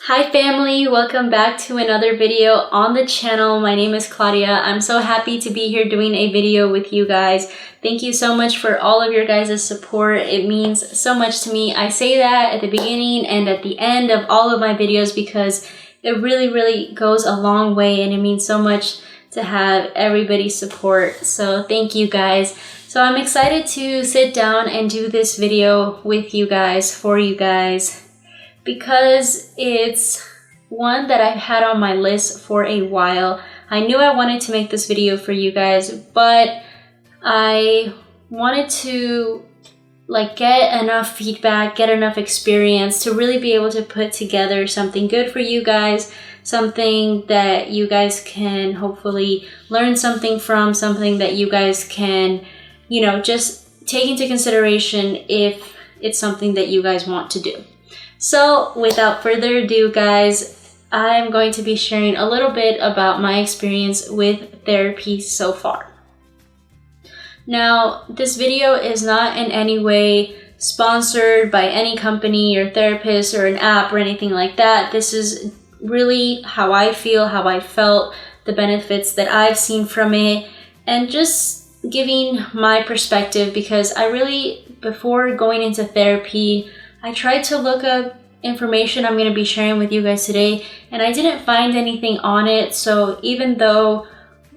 Hi family, welcome back to another video on the channel. My name is Claudia. I'm so happy to be here doing a video with you guys. Thank you so much for all of your guys' support. It means so much to me. I say that at the beginning and at the end of all of my videos because it really goes a long way and it means so much to have everybody's support. So thank you guys. So I'm excited to sit down and do this video with you guys, for you guys, because it's one that I've had on my list for a while. I knew I wanted to make this video for you guys, but I wanted to get enough feedback, get enough experience to really be able to put together something good for you guys, something that you guys can hopefully learn something from, something that you guys can, just take into consideration if it's something that you guys want to do. So without further ado, guys, I'm going to be sharing a little bit about my experience with therapy so far. Now, this video is not in any way sponsored by any company or therapist or an app or anything like that. This is really how I feel, how I felt, the benefits that I've seen from it, and just giving my perspective because I really, before going into therapy, I tried to look up information I'm going to be sharing with you guys today, and I didn't find anything on it. So even though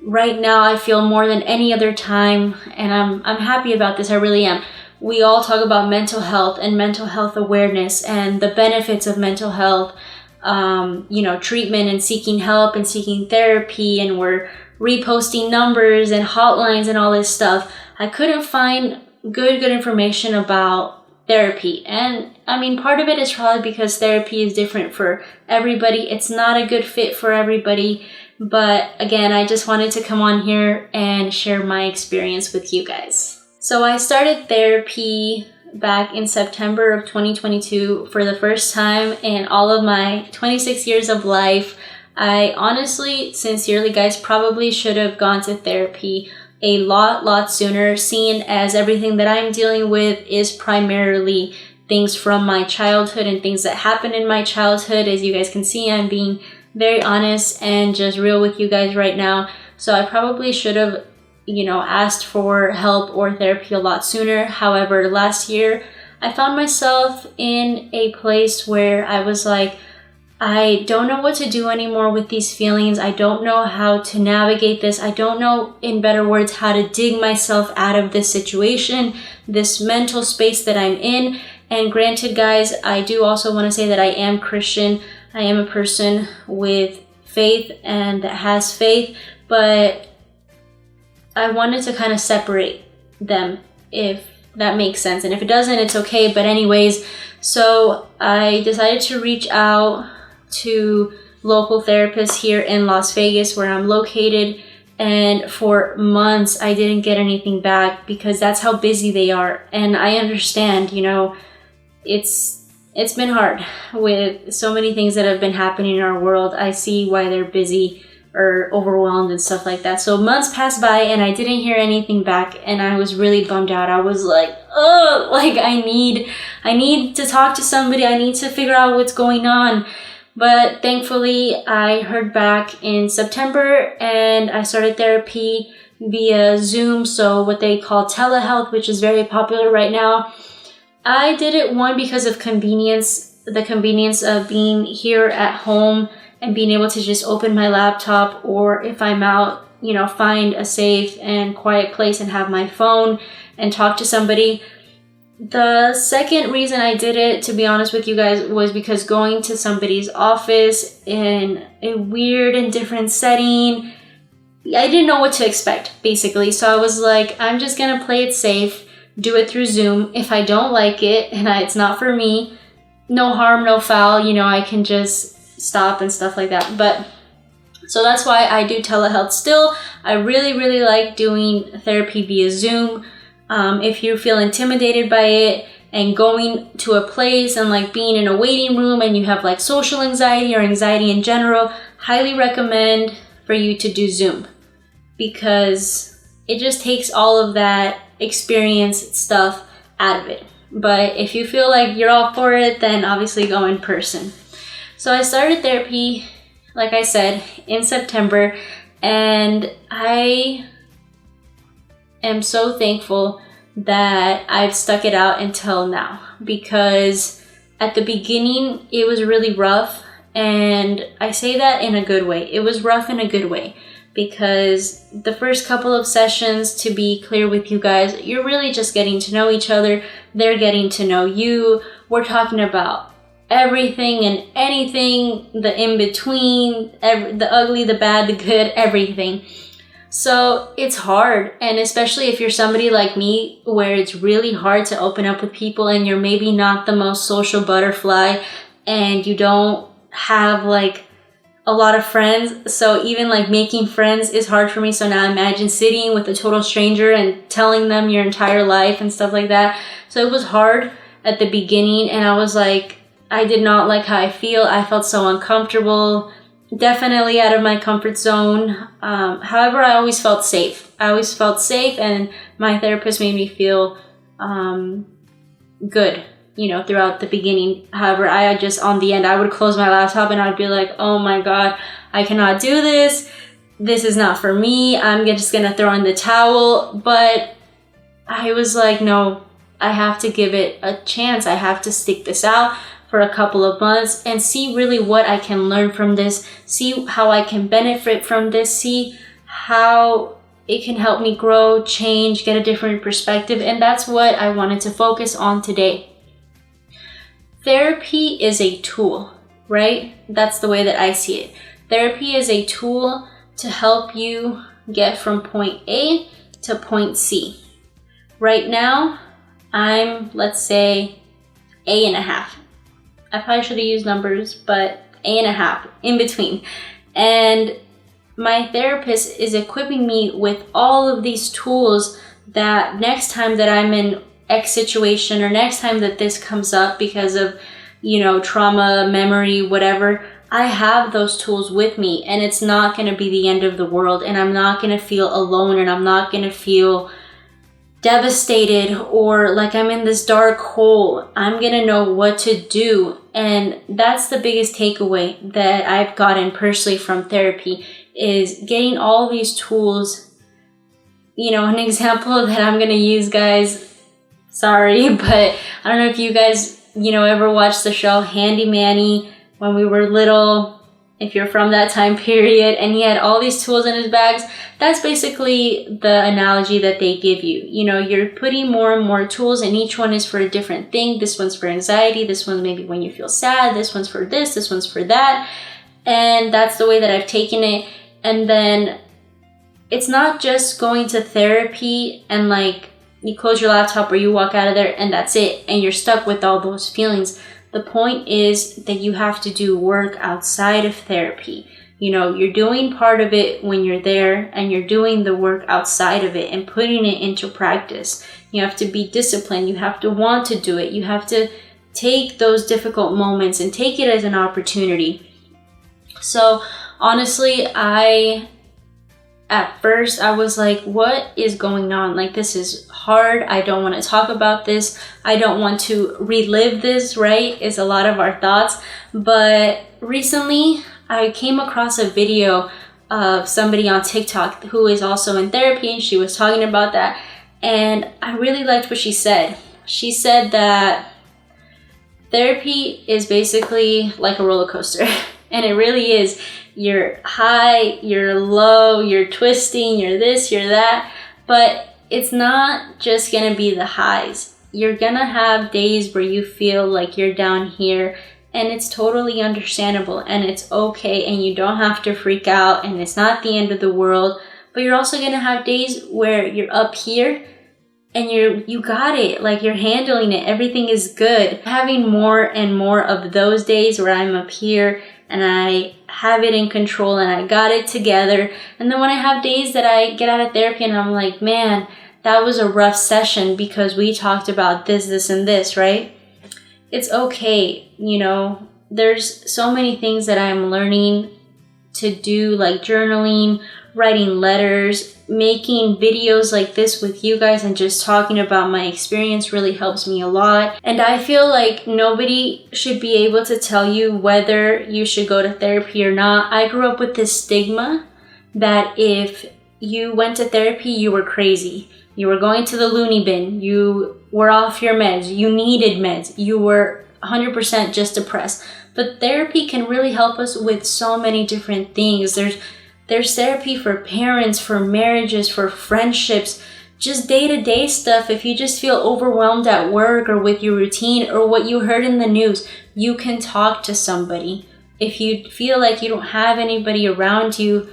right now I feel more than any other time, and I'm happy about this, I really am. We all talk about mental health and mental health awareness and the benefits of mental health, treatment and seeking help and seeking therapy, and we're reposting numbers and hotlines and all this stuff. I couldn't find good information about therapy. And I mean, part of it is probably because therapy is different for everybody. It's not a good fit for everybody. But again, I just wanted to come on here and share my experience with you guys. So I started therapy back in September of 2022 for the first time in all of my 26 years of life. I honestly, sincerely, guys, probably should have gone to therapy a lot sooner, seeing as everything that I'm dealing with is primarily things from my childhood and things that happened in my childhood. As you guys can see, I'm being very honest and just real with you guys right now. So I probably should have, asked for help or therapy a lot sooner. However, last year, I found myself in a place where I was like, I don't know what to do anymore with these feelings. I don't know how to navigate this. I don't know, in better words, how to dig myself out of this situation, this mental space that I'm in. And granted, guys, I do also want to say that I am Christian. I am a person with faith and that has faith, but I wanted to kind of separate them, if that makes sense. And if it doesn't, it's okay. But anyways, so I decided to reach out to local therapists here in Las Vegas, where I'm located, and for months I didn't get anything back because that's how busy they are. And I understand, it's been hard with so many things that have been happening in our world. I see why they're busy or overwhelmed and stuff like that. So months passed by and I didn't hear anything back, and I was really bummed out. I was like, oh, I need to talk to somebody. I need to figure out what's going on. But thankfully, I heard back in September and I started therapy via Zoom, so what they call telehealth, which is very popular right now. I did it, one, because of convenience, the convenience of being here at home and being able to just open my laptop, or if I'm out, find a safe and quiet place and have my phone and talk to somebody. The second reason I did it, to be honest with you guys, was because going to somebody's office in a weird and different setting, I didn't know what to expect, basically. So I was like, I'm just going to play it safe, do it through Zoom. If I don't like it and it's not for me, no harm, no foul, I can just stop and stuff like that. But so that's why I do telehealth still. I really like doing therapy via Zoom. If you feel intimidated by it and going to a place and being in a waiting room and you have social anxiety or anxiety in general, highly recommend for you to do Zoom, because it just takes all of that experience stuff out of it. But if you feel like you're all for it, then obviously go in person. So I started therapy, like I said, in September, and I am so thankful that I've stuck it out until now, because at the beginning it was really rough, and I say that in a good way. It was rough in a good way, because the first couple of sessions, to be clear with you guys, you're really just getting to know each other. They're getting to know you. We're talking about everything and anything, the in-between, the ugly, the bad, the good, everything. So it's hard, and especially if you're somebody like me where it's really hard to open up with people, and you're maybe not the most social butterfly, and you don't have like a lot of friends. So even like making friends is hard for me. So now imagine sitting with a total stranger and telling them your entire life and stuff like that. So it was hard at the beginning, and I was like, I did not like how I feel. I felt so uncomfortable, definitely out of my comfort zone. However, I always felt safe. And my therapist made me feel good, throughout the beginning. However, I just, on the end, I would close my laptop and I'd be like, oh my God, I cannot do this. This is not for me. I'm just gonna throw in the towel. But I was like, no, I have to give it a chance. I have to stick this out for a couple of months and see really what I can learn from this, see how I can benefit from this, see how it can help me grow, change, get a different perspective. And that's what I wanted to focus on today. Therapy is a tool, right? That's the way that I see it. Therapy is a tool to help you get from point A to point C. Right now, I'm, let's say, A.5. I probably should have used numbers, but A.5, in between. And my therapist is equipping me with all of these tools that next time that I'm in X situation, or next time that this comes up because of, trauma, memory, whatever, I have those tools with me, and it's not going to be the end of the world, and I'm not going to feel alone, and I'm not going to feel devastated or like I'm in this dark hole. I'm going to know what to do. And that's the biggest takeaway that I've gotten personally from therapy, is getting all these tools. An example that I'm going to use, guys, sorry, but I don't know if you guys, ever watched the show Handy Manny when we were little, if you're from that time period, and he had all these tools in his bags. That's basically the analogy that they give you. You're putting more and more tools, and each one is for a different thing. This one's for anxiety. This one's maybe when you feel sad. This one's for this. This one's for that. And that's the way that I've taken it. And then it's not just going to therapy and like you close your laptop or you walk out of there and that's it, and you're stuck with all those feelings. The point is that you have to do work outside of therapy. You're doing part of it when you're there, and you're doing the work outside of it and putting it into practice. You have to be disciplined. You have to want to do it. You have to take those difficult moments and take it as an opportunity. So honestly, at first I was like, what is going on? Like, this is hard. I don't want to talk about this. I don't want to relive this, right? Is a lot of our thoughts. But recently I came across a video of somebody on TikTok who is also in therapy, and she was talking about that. And I really liked what she said. She said that therapy is basically like a roller coaster. And it really is. You're high, you're low, you're twisting, you're this, you're that. But it's not just going to be the highs. You're going to have days where you feel like you're down here, and it's totally understandable, and it's okay, and you don't have to freak out, and it's not the end of the world. But you're also going to have days where you're up here and you got it, like you're handling it. Everything is good. Having more and more of those days where I'm up here and I have it in control and I got it together. And then when I have days that I get out of therapy and I'm like, man, that was a rough session because we talked about this, this, and this, right? It's okay. There's so many things that I'm learning to do, like journaling, writing letters, making videos like this with you guys and just talking about my experience really helps me a lot. And I feel like nobody should be able to tell you whether you should go to therapy or not. I grew up with this stigma that if you went to therapy, you were crazy. You were going to the loony bin. You were off your meds. You needed meds. You were 100% just depressed. But therapy can really help us with so many different things. There's therapy for parents, for marriages, for friendships, just day-to-day stuff. If you just feel overwhelmed at work or with your routine or what you heard in the news, you can talk to somebody. If you feel like you don't have anybody around you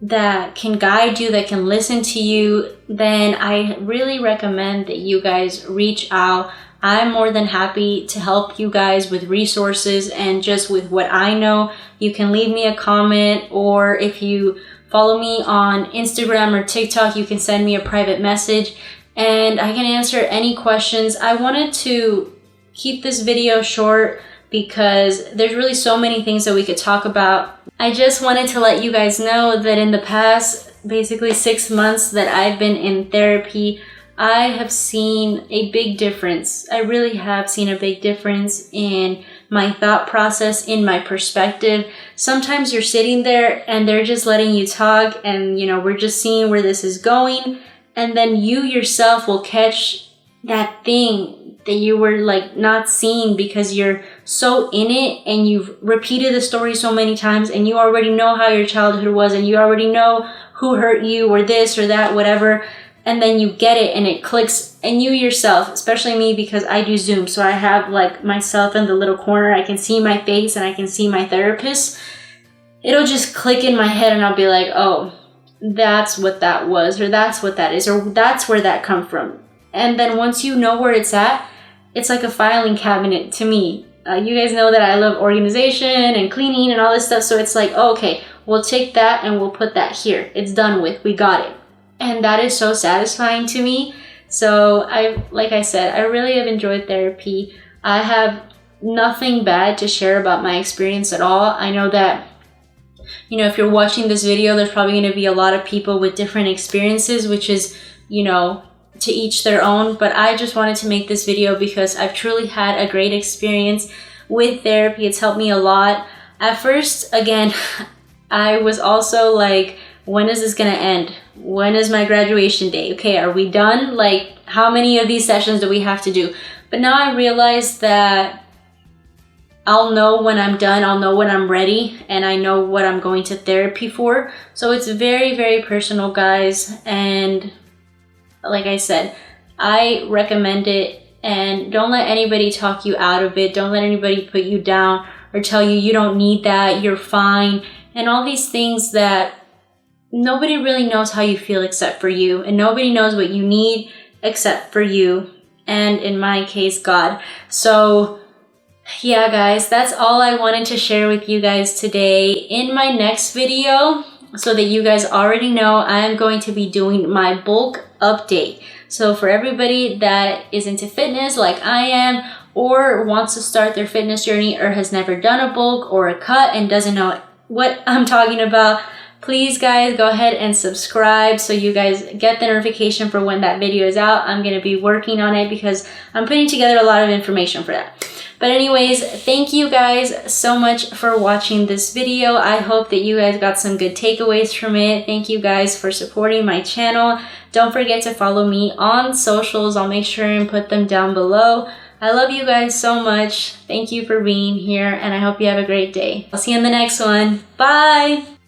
that can guide you, that can listen to you, then I really recommend that you guys reach out. I'm more than happy to help you guys with resources and just with what I know. You can leave me a comment, or if you follow me on Instagram or TikTok, you can send me a private message and I can answer any questions. I wanted to keep this video short because there's really so many things that we could talk about. I just wanted to let you guys know that in the past, basically 6 months that I've been in therapy, I have seen a big difference. I really have seen a big difference in my thought process, in my perspective. Sometimes you're sitting there and they're just letting you talk and, we're just seeing where this is going. And then you yourself will catch that thing that you were like not seeing because you're so in it and you've repeated the story so many times and you already know how your childhood was and you already know who hurt you or this or that, whatever. And then you get it and it clicks, and you yourself, especially me because I do Zoom, so I have like myself in the little corner. I can see my face and I can see my therapist. It'll just click in my head and I'll be like, oh, that's what that was, or that's what that is, or that's where that come from. And then once you know where it's at, it's like a filing cabinet to me. You guys know that I love organization and cleaning and all this stuff. So it's like, oh, okay, we'll take that and we'll put that here. It's done with. We got it. And that is so satisfying to me. So like I said, I really have enjoyed therapy. I have nothing bad to share about my experience at all. I know that, if you're watching this video, there's probably going to be a lot of people with different experiences, which is, to each their own. But I just wanted to make this video because I've truly had a great experience with therapy. It's helped me a lot. At first, again, I was also like, when is this gonna end? When is my graduation day? Okay, are we done? Like, how many of these sessions do we have to do? But now I realize that I'll know when I'm done, I'll know when I'm ready, and I know what I'm going to therapy for. So it's very, very personal, guys. And like I said, I recommend it, and don't let anybody talk you out of it. Don't let anybody put you down or tell you you don't need that, you're fine, and all these things that nobody really knows how you feel except for you, and nobody knows what you need except for you, and in my case, God. So yeah, guys, that's all I wanted to share with you guys today. In my next video, so that you guys already know, I am going to be doing my bulk update. So for everybody that is into fitness like I am, or wants to start their fitness journey, or has never done a bulk or a cut and doesn't know what I'm talking about, please guys go ahead and subscribe so you guys get the notification for when that video is out. I'm going to be working on it because I'm putting together a lot of information for that. But anyways, thank you guys so much for watching this video. I hope that you guys got some good takeaways from it. Thank you guys for supporting my channel. Don't forget to follow me on socials. I'll make sure and put them down below. I love you guys so much. Thank you for being here, and I hope you have a great day. I'll see you in the next one. Bye!